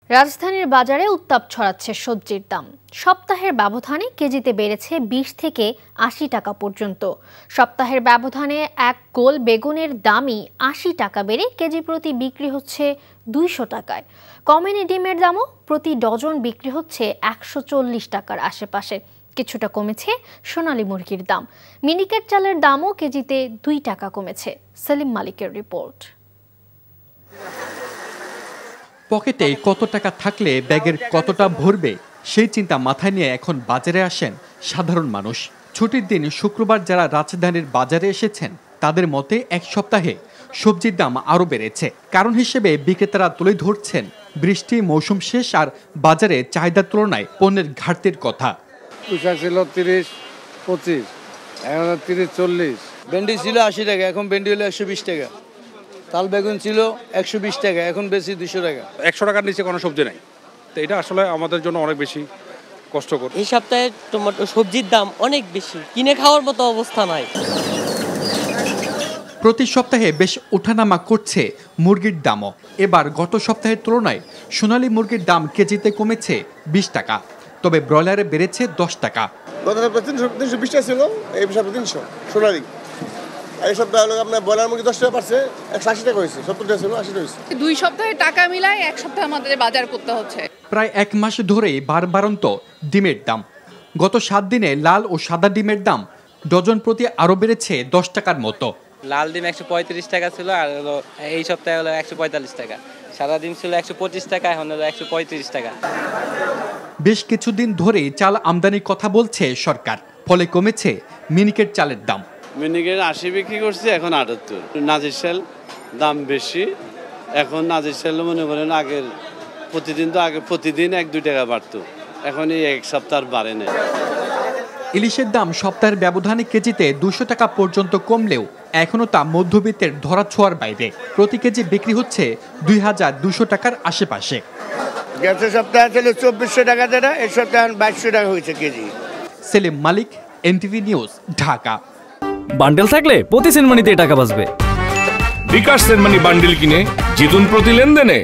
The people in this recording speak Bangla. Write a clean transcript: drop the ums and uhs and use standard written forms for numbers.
রাজধানীর বাজারে উত্তাপ ছড়াচ্ছে সবজির দাম। সপ্তাহের ব্যবধানে কেজিতে বেড়েছে ২০ থেকে ৮০ টাকা পর্যন্ত। সপ্তাহের ব্যবধানে এক গোল বেগুনের দামই ৮০ টাকা বেড়ে কেজি প্রতি বিক্রি হচ্ছে ২০০ টাকায়। কমেনি ডিমের দামও প্রতি ডজন বিক্রি হচ্ছে ১৪০ টাকার আশেপাশে। কিছুটা কমেছে সোনালী মুরগির দাম। মিনিকেট চালের দামও কেজিতে ২ টাকা কমেছে। সেলিম মালিকের রিপোর্ট। পকেটে কত টাকা থাকলে ব্যাগের কতটা ভরবে সেই চিন্তা মাথায় নিয়ে এখন বাজারে আসেন সাধারণ মানুষ। ছুটির দিন শুক্রবার যারা রাজধানীর বাজারে এসেছেন তাদের মতে এক সপ্তাহে সবজির দাম আরও বেড়েছে। কারণ হিসেবে বিক্রেতারা তুলে ধরছেন বৃষ্টি মৌসুম শেষ আর বাজারে চাহিদার তুলনায় পণ্যের ঘাটতির কথা। ছিল ৩০-২৫, এখন ৩০-৪০। ভেন্ডি ছিল ৮০ টাকা, এখন ভেন্ডি হলো ১২০ টাকা। তাল বেগুন ছিল ১২০ টাকা, এখন বেশি ২০০ টাকা। ১০০ টাকার নিচে কোনো সবজি নাই। তো এটা আসলে আমাদের জন্য অনেক বেশি কষ্টকর। এই সপ্তাহে টমেটো সবজির দাম অনেক বেশি, কিনে খাওয়ার মতো অবস্থা নাই। প্রতি সপ্তাহে বেশ ওঠানামা করছে মুরগির দামও। এবার গত সপ্তাহের তুলনায় সোনালী মুরগির দাম কেজিতে কমেছে ২০ টাকা, তবে ব্রয়লারে বেড়েছে ১০ টাকা। গত সপ্তাহে ৩২০ টাকা ছিল, এই সপ্তাহে ৩০০ সোনালী। এই সপ্তাহে হলো আপনার ব্রয়লার মুরগি ১০ টাকা পাচ্ছে, ১৮০ টাকা হয়েছে, ৭০ টাকা ছিল ৮০ টাকা হয়েছে। ২ সপ্তাহে টাকা মিলায় এক সপ্তাহে আমাদের বাজার করতে হচ্ছে। প্রায় এক মাস ধরেই বাড়ন্ত ডিমের দাম। গত ৭ দিনে লাল ও সাদা ডিমের দাম ডজন প্রতি আরও বেড়েছে ১০ টাকার মতো। লাল ডিম ১৩৫ টাকা ছিল, আর হলো এই সপ্তাহে হলো ১৪৫ টাকা। সাদা ডিম ছিল ১২৫ টাকা, এখন হলো ১৩৫ টাকা। বেশ কিছুদিন ধরেই চাল আমদানির কথা বলছে সরকার, ফলে কমেছে মিনিকেট চালের দাম। মিনিকেট ৮০ বিক্রি করছে, এখন ৭৮। নাজির চাল দাম বেশি, এখন নাজির চাল মনে করেন আগের প্রতিদিন ১-২ টাকা বাড়তো, এখন এই এক সপ্তাহ বাড়ে না। ইলিশের দাম সপ্তাহের ব্যবধানে কেজিতে ২০০ টাকা পর্যন্ত কমলেও এখনও তা মধ্যবিত্তের ধরাছোঁয়ার বাইরে। প্রতি কেজি বিক্রি হচ্ছে ২,২০০ টাকার আশেপাশে। গত সপ্তাহে ছিল ২৪০০ টাকা, যেটা এই সপ্তাহে ২২০০ টাকা হয়েছে কেজি। সেলিম মালিক, এনটিভি নিউজ, ঢাকা। বান্ডেল থাকলে প্রতি সেনমানিতে টাকা বাঁচবে। বিকাশ সেনমানি বান্ডেল কিনে জিতুন প্রতি লেনদেনে।